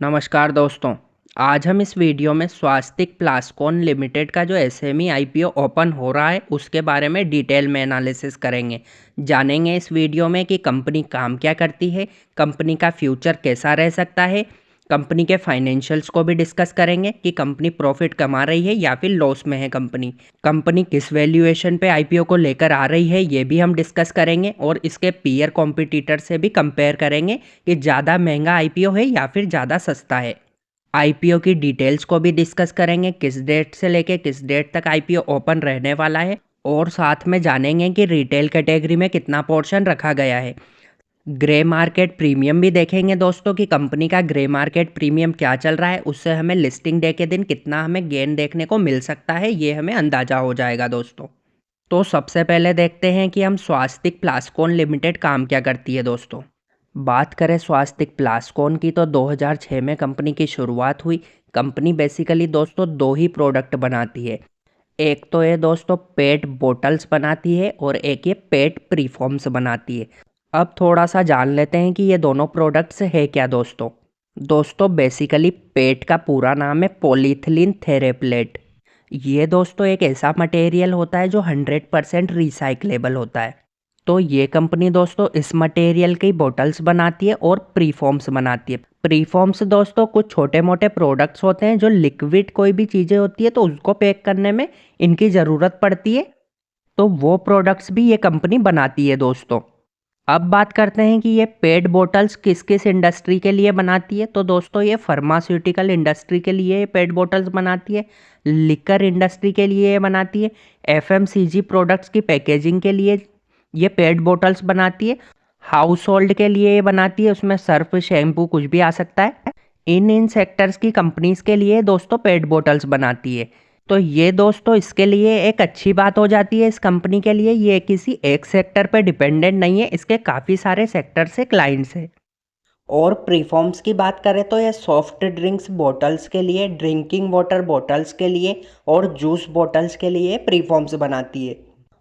नमस्कार दोस्तों। आज हम इस वीडियो में स्वास्तिक प्लास्कोन लिमिटेड का जो एसएमई आईपीओ ओपन हो रहा है उसके बारे में डिटेल में एनालिसिस करेंगे। जानेंगे इस वीडियो में कि कंपनी काम क्या करती है, कंपनी का फ्यूचर कैसा रह सकता है, कंपनी के फाइनेंशियल्स को भी डिस्कस करेंगे कि कंपनी प्रॉफिट कमा रही है या फिर लॉस में है कंपनी कंपनी किस वैल्यूएशन पे आईपीओ को लेकर आ रही है ये भी हम डिस्कस करेंगे और इसके पीयर कॉम्पिटिटर से भी कंपेयर करेंगे कि ज़्यादा महंगा आईपीओ है या फिर ज़्यादा सस्ता है। आईपीओ की डिटेल्स को भी डिस्कस करेंगे, किस डेट से लेके किस डेट तक आईपीओ ओपन रहने वाला है और साथ में जानेंगे कि रिटेल कैटेगरी में कितना पोर्शन रखा गया है। ग्रे मार्केट प्रीमियम भी देखेंगे दोस्तों कि कंपनी का ग्रे मार्केट प्रीमियम क्या चल रहा है, उससे हमें लिस्टिंग डे के दिन कितना हमें गेन देखने को मिल सकता है ये हमें अंदाज़ा हो जाएगा दोस्तों। तो सबसे पहले देखते हैं कि हम स्वास्तिक प्लास्कोन लिमिटेड काम क्या करती है दोस्तों। बात करें स्वास्तिक प्लास्कोन की तो 2006 में कंपनी की शुरुआत हुई। कंपनी बेसिकली दोस्तों दो ही प्रोडक्ट बनाती है। एक तो ये दोस्तों पेट बोटल्स बनाती है और एक ये पेट प्रीफॉर्म्स बनाती है। अब थोड़ा सा जान लेते हैं कि ये दोनों प्रोडक्ट्स है क्या दोस्तों। दोस्तों बेसिकली पेट का पूरा नाम है पॉलीथिलीन थेरेप्लेट। ये दोस्तों एक ऐसा मटेरियल होता है जो 100% रिसाइक्लेबल होता है। तो ये कंपनी दोस्तों इस मटेरियल की बोटल्स बनाती है और प्रीफॉर्म्स बनाती है। प्रीफॉर्म्स दोस्तों कुछ छोटे मोटे प्रोडक्ट्स होते हैं जो लिक्विड कोई भी चीज़ें होती है तो उसको पैक करने में इनकी ज़रूरत पड़ती है, तो वो प्रोडक्ट्स भी ये कंपनी बनाती है दोस्तों। अब बात करते हैं कि ये पेट बोटल्स किस किस इंडस्ट्री के लिए बनाती है। तो दोस्तों ये फार्मास्यूटिकल इंडस्ट्री के लिए ये पेट बोटल्स बनाती है, लिकर इंडस्ट्री के लिए ये बनाती है, एफएमसीजी प्रोडक्ट्स की पैकेजिंग के लिए ये पेट बोटल्स बनाती है, हाउस होल्ड के लिए ये बनाती है, उसमें सर्फ शैम्पू कुछ भी आ सकता है। इन सेक्टर्स की कंपनीज के लिए दोस्तों पेट बोटल्स बनाती है। तो ये दोस्तों इसके लिए एक अच्छी बात हो जाती है इस कंपनी के लिए, ये किसी एक सेक्टर पर डिपेंडेंट नहीं है, इसके काफ़ी सारे सेक्टर से क्लाइंट्स हैं। और प्रीफॉर्म्स की बात करें तो ये सॉफ्ट ड्रिंक्स बॉटल्स के लिए, ड्रिंकिंग वाटर बॉटल्स के लिए और जूस बॉटल्स के लिए प्रीफॉर्म्स बनाती है।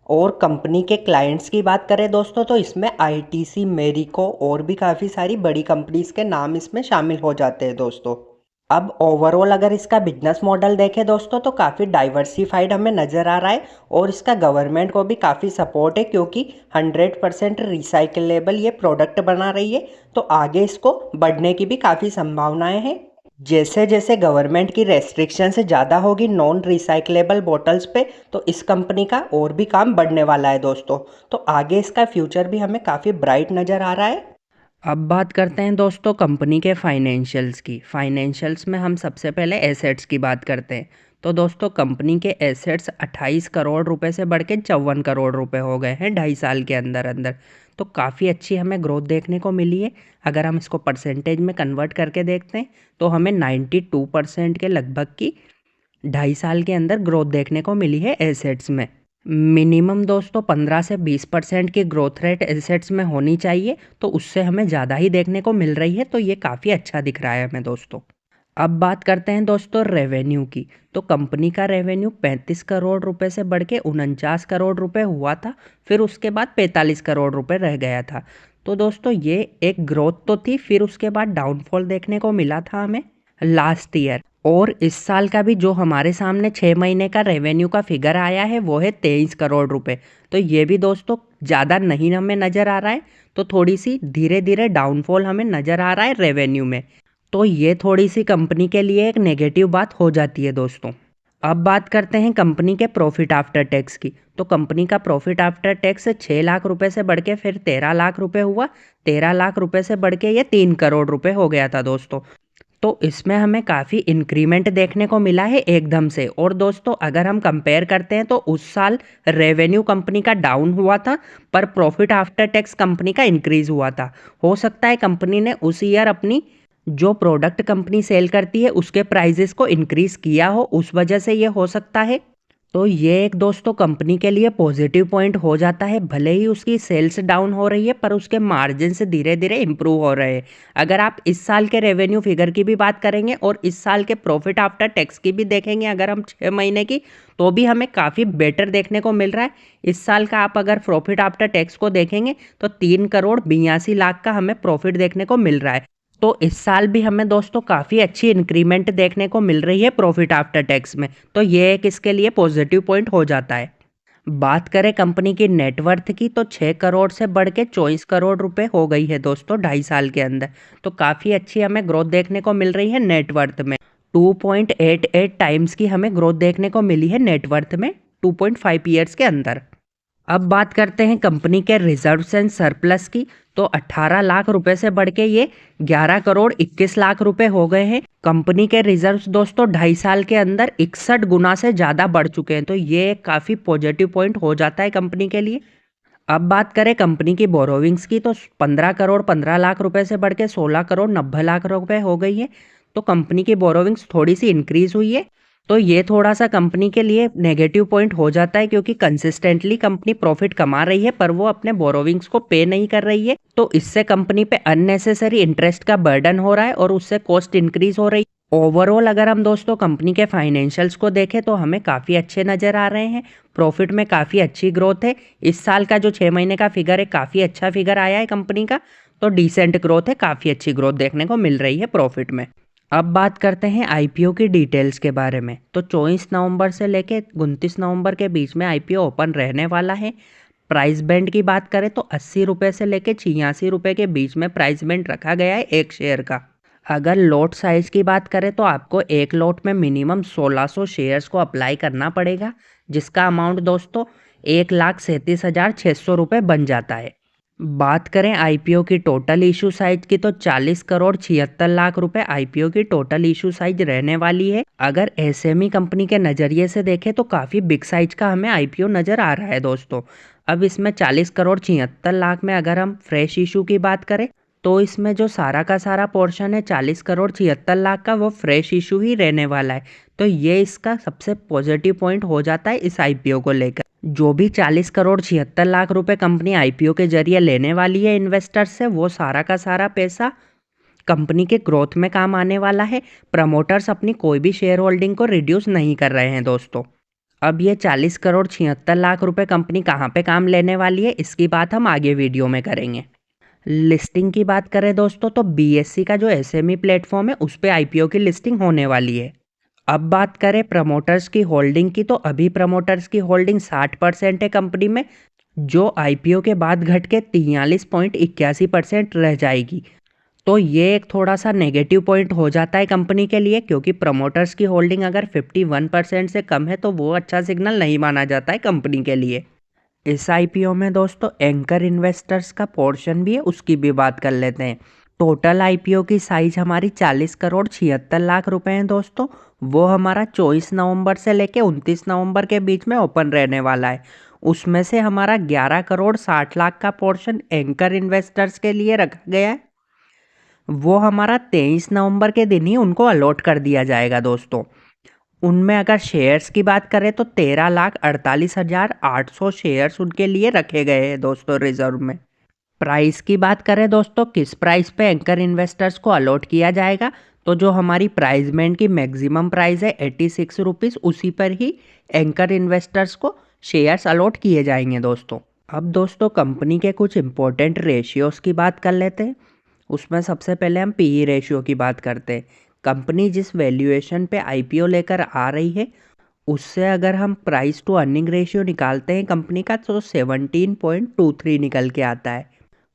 और कंपनी के क्लाइंट्स की बात करें दोस्तों तो इसमें आईटीसी, मेरिको और भी काफ़ी सारी बड़ी कंपनीज के नाम इसमें शामिल हो जाते हैं दोस्तों। अब ओवरऑल अगर इसका बिजनेस मॉडल देखें दोस्तों तो काफ़ी डाइवर्सिफाइड हमें नज़र आ रहा है और इसका गवर्नमेंट को भी काफ़ी सपोर्ट है क्योंकि 100% रिसाइकलेबल ये प्रोडक्ट बना रही है, तो आगे इसको बढ़ने की भी काफ़ी संभावनाएं हैं। जैसे जैसे गवर्नमेंट की रेस्ट्रिक्शन से ज़्यादा होगी नॉन रिसाइकलेबल बॉटल्स पे, तो इस कंपनी का और भी काम बढ़ने वाला है दोस्तों। तो आगे इसका फ्यूचर भी हमें काफ़ी ब्राइट नज़र आ रहा है। अब बात करते हैं दोस्तों कंपनी के फाइनेंशियल्स की। फाइनेंशियल्स में हम सबसे पहले एसेट्स की बात करते हैं। तो दोस्तों कंपनी के एसेट्स 28 करोड़ रुपए से बढ़ के 54 करोड़ रुपए हो गए हैं 2.5 साल के अंदर अंदर। तो काफ़ी अच्छी हमें ग्रोथ देखने को मिली है। अगर हम इसको परसेंटेज में कन्वर्ट करके देखते हैं तो हमें 92% के लगभग की 2.5 साल के अंदर ग्रोथ देखने को मिली है एसेट्स में। मिनिमम दोस्तों 15 से 20% की ग्रोथ रेट एसेट्स में होनी चाहिए, तो उससे हमें ज़्यादा ही देखने को मिल रही है, तो ये काफ़ी अच्छा दिख रहा है हमें दोस्तों। अब बात करते हैं दोस्तों रेवेन्यू की। तो कंपनी का रेवेन्यू 35 करोड़ रुपए से बढ़ के 49 करोड़ रुपए हुआ था, फिर उसके बाद 45 करोड़ रुपए रह गया था। तो दोस्तों ये एक ग्रोथ तो थी, फिर उसके बाद डाउनफॉल देखने को मिला था हमें लास्ट ईयर। और इस साल का भी जो हमारे सामने 6 महीने का रेवेन्यू का फिगर आया है वो है 23 करोड़ रुपए। तो ये भी दोस्तों ज़्यादा नहीं हमें नज़र आ रहा है, तो थोड़ी सी धीरे धीरे डाउनफॉल हमें नज़र आ रहा है रेवेन्यू में। तो ये थोड़ी सी कंपनी के लिए एक नेगेटिव बात हो जाती है दोस्तों। अब बात करते हैं कंपनी के प्रॉफिट आफ्टर टैक्स की। तो कंपनी का प्रॉफिट आफ्टर टैक्स 6 लाख रुपए से बढ़ के फिर 13 लाख रुपए हुआ, 13 लाख रुपए से बढ़ के ये 3 करोड़ रुपए हो गया था दोस्तों। तो इसमें हमें काफ़ी इंक्रीमेंट देखने को मिला है एकदम से। और दोस्तों अगर हम कंपेयर करते हैं तो उस साल रेवेन्यू कंपनी का डाउन हुआ था पर प्रॉफिट आफ्टर टैक्स कंपनी का इंक्रीज हुआ था। हो सकता है कंपनी ने उस ईयर अपनी जो प्रोडक्ट कंपनी सेल करती है उसके प्राइजेस को इंक्रीज किया हो, उस वजह से ये हो सकता है। तो ये एक दोस्तों कंपनी के लिए पॉजिटिव पॉइंट हो जाता है, भले ही उसकी सेल्स डाउन हो रही है पर उसके मार्जिन से धीरे धीरे इंप्रूव हो रहे हैं। अगर आप इस साल के रेवेन्यू फिगर की भी बात करेंगे और इस साल के प्रॉफिट आफ्टर टैक्स की भी देखेंगे अगर हम 6 महीने की, तो भी हमें काफ़ी बेटर देखने को मिल रहा है। इस साल का आप अगर प्रॉफिट आफ्टर टैक्स को देखेंगे तो 3 करोड़ 82 लाख का हमें प्रॉफिट देखने को मिल रहा है। तो इस साल भी हमें दोस्तों काफ़ी अच्छी इंक्रीमेंट देखने को मिल रही है प्रॉफिट आफ्टर टैक्स में, तो ये एक इसके लिए पॉजिटिव पॉइंट हो जाता है। बात करें कंपनी की नेटवर्थ की तो 6 करोड़ से बढ़ के 24 करोड़ रुपए हो गई है दोस्तों 2.5 साल के अंदर। तो काफ़ी अच्छी हमें ग्रोथ देखने को मिल रही है नेटवर्थ में। 2.88 टाइम्स की हमें ग्रोथ देखने को मिली है नेटवर्थ में 2.5 ईयर्स के अंदर। अब बात करते हैं कंपनी के रिजर्व्स एंड सरप्लस की, तो 18 लाख रुपए से बढ़ के ये 11 करोड़ 21 लाख रुपए हो गए हैं। कंपनी के रिजर्व्स दोस्तों 2.5 साल के अंदर 61 गुना से ज़्यादा बढ़ चुके हैं, तो ये काफ़ी पॉजिटिव पॉइंट हो जाता है कंपनी के लिए। अब बात करें कंपनी की बोरोविंग्स की तो 15 करोड़ 15 लाख रुपए से बढ़ के 16 करोड़ 90 लाख रुपए हो गई है। तो कंपनी की बोरोविंग्स थोड़ी सी इंक्रीज हुई है, तो ये थोड़ा सा कंपनी के लिए नेगेटिव पॉइंट हो जाता है क्योंकि कंसिस्टेंटली कंपनी प्रॉफिट कमा रही है पर वो अपने बोरोविंग्स को पे नहीं कर रही है, तो इससे कंपनी पे अननेसेसरी इंटरेस्ट का बर्डन हो रहा है और उससे कॉस्ट इंक्रीज हो रही है। ओवरऑल अगर हम दोस्तों कंपनी के फाइनेंशियल्स को देखें तो हमें काफ़ी अच्छे नज़र आ रहे हैं, प्रॉफिट में काफ़ी अच्छी ग्रोथ है। इस साल का जो 6 महीने का फिगर है काफ़ी अच्छा फिगर आया है कंपनी का, तो डिसेंट ग्रोथ है, काफ़ी अच्छी ग्रोथ देखने को मिल रही है प्रॉफिट में। अब बात करते हैं आईपीओ की डिटेल्स के बारे में, तो 24 नवंबर से लेकर 29 नवंबर के बीच में आईपीओ ओपन रहने वाला है। प्राइस बैंड की बात करें तो 80 रुपये से लेकर 86 रुपये के बीच में प्राइस बैंड रखा गया है एक शेयर का। अगर लॉट साइज़ की बात करें तो आपको एक लॉट में मिनिमम 1600 शेयर्स को अप्लाई करना पड़ेगा, जिसका अमाउंट दोस्तों 1,37,600 रुपये बन जाता है। बात करें आईपीओ की टोटल इशू साइज की तो 40 करोड़ 76 लाख रुपए आईपीओ की टोटल इशू साइज रहने वाली है। अगर एसएमई कंपनी के नज़रिए से देखें तो काफ़ी बिग साइज का हमें आईपीओ नज़र आ रहा है दोस्तों। अब इसमें 40 करोड़ 76 लाख में अगर हम फ्रेश इशू की बात करें तो इसमें जो सारा का सारा पोर्शन है 40 करोड़ 76 लाख का वो फ्रेश इशू ही रहने वाला है, तो ये इसका सबसे पॉजिटिव पॉइंट हो जाता है इस आईपीओ को लेकर। जो भी 40 करोड़ 76 लाख रुपए कंपनी आईपीओ के जरिए लेने वाली है इन्वेस्टर्स से, वो सारा का सारा पैसा कंपनी के ग्रोथ में काम आने वाला है। प्रमोटर्स अपनी कोई भी शेयर होल्डिंग को रिड्यूस नहीं कर रहे हैं दोस्तों। अब ये 40 करोड़ 76 लाख रुपए कंपनी कहाँ पे काम लेने वाली है, इसकी बात हम आगे वीडियो में करेंगे। लिस्टिंग की बात करें दोस्तों तो बीएससी का जो एसएमई प्लेटफॉर्म है उस पे आईपीओ की लिस्टिंग होने वाली है। अब बात करें प्रमोटर्स की होल्डिंग की तो अभी प्रमोटर्स की होल्डिंग 60% है कंपनी में, जो आईपीओ के बाद घट के 43.81% रह जाएगी। तो ये एक थोड़ा सा नेगेटिव पॉइंट हो जाता है कंपनी के लिए, क्योंकि प्रमोटर्स की होल्डिंग अगर 51% से कम है तो वो अच्छा सिग्नल नहीं माना जाता है कंपनी के लिए। इस आईपीओ में दोस्तों एंकर इन्वेस्टर्स का पोर्शन भी है, उसकी भी बात कर लेते हैं। टोटल आईपीओ की साइज हमारी 40 करोड़ 76 लाख रुपए हैं दोस्तों। वो हमारा 24 नवंबर से लेके 29 नवंबर के बीच में ओपन रहने वाला है। उसमें से हमारा 11 करोड़ 60 लाख का पोर्शन एंकर इन्वेस्टर्स के लिए रखा गया है। वो हमारा 23 नवंबर के दिन ही उनको अलॉट कर दिया जाएगा दोस्तों। उनमें अगर शेयर्स की बात करें तो 13,48,800 शेयर्स उनके लिए रखे गए हैं दोस्तों रिजर्व में। प्राइस की बात करें दोस्तों, किस प्राइस पे एंकर इन्वेस्टर्स को अलॉट किया जाएगा, तो जो हमारी प्राइसमेंट की मैक्सिमम प्राइस है 86 रुपीज़, उसी पर ही एंकर इन्वेस्टर्स को शेयर्स अलॉट किए जाएंगे दोस्तों। अब दोस्तों कंपनी के कुछ इंपॉर्टेंट रेशियोज़ की बात कर लेते हैं। उसमें सबसे पहले हम पीई रेशियो की बात करते हैं। कंपनी जिस वैल्यूएशन पे आईपीओ लेकर आ रही है उससे अगर हम प्राइस टू अर्निंग रेशियो निकालते हैं कंपनी का तो 17.23 निकल के आता है।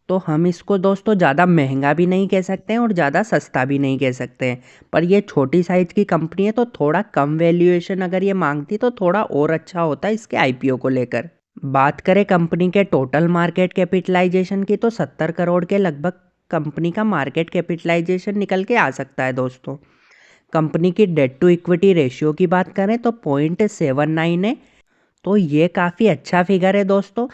तो हम इसको दोस्तों ज़्यादा महंगा भी नहीं कह सकते हैं और ज़्यादा सस्ता भी नहीं कह सकते हैं, पर ये छोटी साइज़ की कंपनी है तो थोड़ा कम वैल्यूएशन अगर ये मांगती तो थोड़ा और अच्छा होता है इसके आईपीओ को लेकर। बात करें कंपनी के टोटल मार्केट कैपिटलाइजेशन की तो 70 करोड़ के लगभग कंपनी का मार्केट कैपिटलाइजेशन निकल के आ सकता है दोस्तों। कंपनी की डेट टू इक्विटी रेशियो की बात करें तो 0.79 है, तो ये काफ़ी अच्छा फिगर है दोस्तों।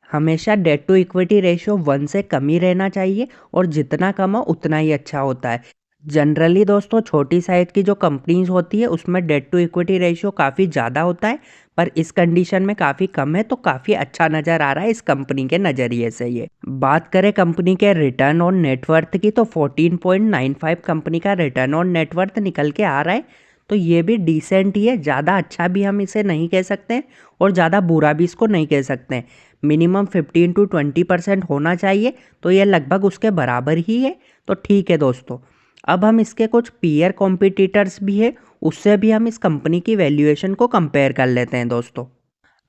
हमेशा डेट टू इक्विटी रेशियो 1 से कम ही रहना चाहिए और जितना कम हो उतना ही अच्छा होता है। जनरली दोस्तों छोटी साइज की जो कंपनीज होती है उसमें डेट टू इक्विटी रेशियो काफ़ी ज़्यादा होता है, पर इस कंडीशन में काफ़ी कम है, तो काफ़ी अच्छा नज़र आ रहा है इस कंपनी के नज़रिए से ये। बात करें कंपनी के रिटर्न ऑन नेटवर्थ की तो 14.95 कंपनी का रिटर्न ऑन नेटवर्थ निकल के आ रहा है, तो ये भी डिसेंट ही है। ज़्यादा अच्छा भी हम इसे नहीं कह सकते हैं और ज़्यादा बुरा भी इसको नहीं कह सकते हैं। मिनिमम 15 to 20% होना चाहिए, तो ये लगभग उसके बराबर ही है, तो ठीक है दोस्तों। अब हम इसके कुछ पीयर कॉम्पिटिटर्स भी है, उससे भी हम इस कंपनी की वैल्यूएशन को कंपेयर कर लेते हैं दोस्तों।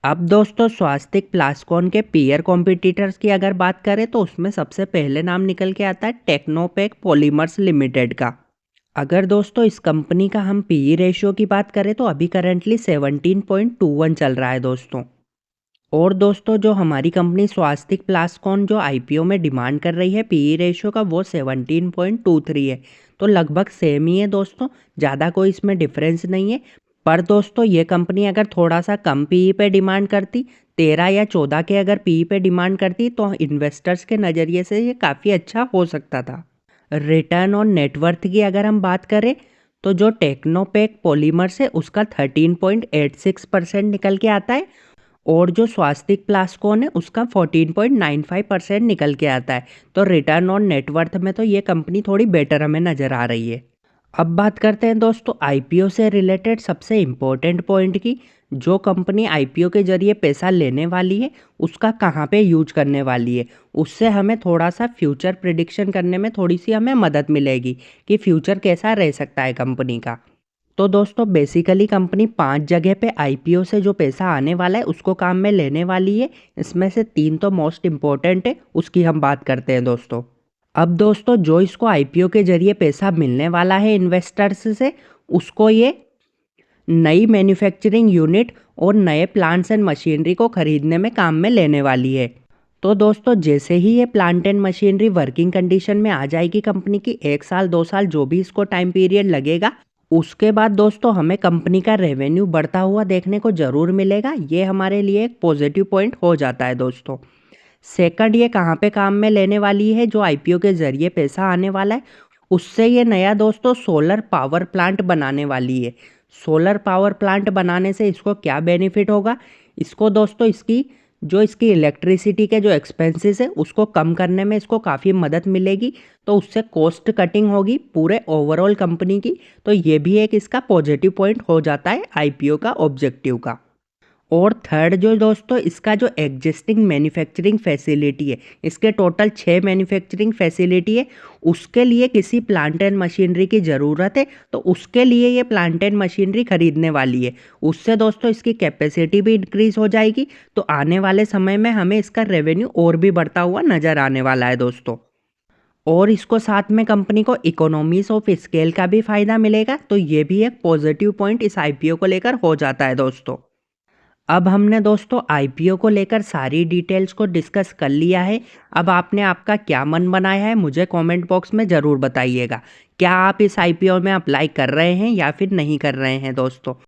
अब दोस्तों स्वास्तिक प्लास्कॉन के पीयर कॉम्पिटिटर्स की अगर बात करें तो उसमें सबसे पहले नाम निकल के आता है टेक्नोपैक पॉलीमर्स लिमिटेड का। अगर दोस्तों इस कंपनी का हम पीई रेशियो की बात करें तो अभी करंटली 17.21 चल रहा है दोस्तों। और दोस्तों जो हमारी कंपनी स्वास्तिक प्लास्कॉन जो आईपीओ में डिमांड कर रही है पीई रेशियो का वो 17.23 है। तो लगभग सेम ही है दोस्तों, ज़्यादा कोई इसमें डिफरेंस नहीं है। पर दोस्तों ये कंपनी अगर थोड़ा सा कम पीई पे डिमांड करती, 13 या 14 के अगर पीई पे डिमांड करती तो इन्वेस्टर्स के नज़रिए से ये काफ़ी अच्छा हो सकता था। रिटर्न ऑन नेटवर्थ की अगर हम बात करें तो जो टेक्नोपैक पॉलीमर्स है उसका 13.86% निकल के आता है, और जो स्वास्तिक प्लास्कॉन है उसका 14.95% निकल के आता है। तो रिटर्न ऑन नेटवर्थ में तो ये कंपनी थोड़ी बेटर हमें नज़र आ रही है। अब बात करते हैं दोस्तों आईपीओ से रिलेटेड सबसे इम्पोर्टेंट पॉइंट की। जो कंपनी आईपीओ के जरिए पैसा लेने वाली है उसका कहाँ पे यूज करने वाली है, उससे हमें थोड़ा सा फ्यूचर प्रिडिक्शन करने में थोड़ी सी हमें मदद मिलेगी कि फ्यूचर कैसा रह सकता है कंपनी का। तो दोस्तों बेसिकली कंपनी 5 जगह पे आईपीओ से जो पैसा आने वाला है उसको काम में लेने वाली है। इसमें से 3 तो मोस्ट इम्पोर्टेंट है, उसकी हम बात करते हैं दोस्तों। अब दोस्तों जो इसको आईपीओ के जरिए पैसा मिलने वाला है इन्वेस्टर्स से, उसको ये नई मैन्युफैक्चरिंग यूनिट और नए प्लांट्स एंड मशीनरी को खरीदने में काम में लेने वाली है। तो दोस्तों जैसे ही ये plant and machinery working condition में आ जाएगी कंपनी की, 1 साल 2 साल जो भी इसको टाइम पीरियड लगेगा, उसके बाद दोस्तों हमें कंपनी का रेवेन्यू बढ़ता हुआ देखने को ज़रूर मिलेगा। ये हमारे लिए एक पॉजिटिव पॉइंट हो जाता है दोस्तों। सेकंड, ये कहाँ पे काम में लेने वाली है जो आईपीओ के ज़रिए पैसा आने वाला है, उससे ये नया दोस्तों सोलर पावर प्लांट बनाने वाली है। सोलर पावर प्लांट बनाने से इसको क्या बेनिफिट होगा, इसको दोस्तों इसकी इलेक्ट्रिसिटी के जो एक्सपेंसेस है उसको कम करने में इसको काफ़ी मदद मिलेगी। तो उससे कॉस्ट कटिंग होगी पूरे ओवरऑल कंपनी की। तो ये भी एक इसका पॉजिटिव पॉइंट हो जाता है आईपीओ का ऑब्जेक्टिव का। और थर्ड जो दोस्तों इसका जो एग्जिस्टिंग मैन्युफैक्चरिंग फैसिलिटी है, इसके टोटल 6 मैन्युफैक्चरिंग फैसिलिटी है, उसके लिए किसी प्लांट एंड मशीनरी की ज़रूरत है तो उसके लिए ये प्लांट एंड मशीनरी खरीदने वाली है। उससे दोस्तों इसकी कैपेसिटी भी इंक्रीज़ हो जाएगी। तो आने वाले समय में हमें इसका रेवेन्यू और भी बढ़ता हुआ नज़र आने वाला है दोस्तों। और इसको साथ में कंपनी को इकोनॉमीज ऑफ स्केल का भी फ़ायदा मिलेगा। तो ये भी एक पॉजिटिव पॉइंट इस आईपीओ को लेकर हो जाता है दोस्तों। अब हमने दोस्तों आईपीओ को लेकर सारी डिटेल्स को डिस्कस कर लिया है। अब आपने आपका क्या मन बनाया है मुझे कमेंट बॉक्स में ज़रूर बताइएगा। क्या आप इस आईपीओ में अप्लाई कर रहे हैं या फिर नहीं कर रहे हैं दोस्तों।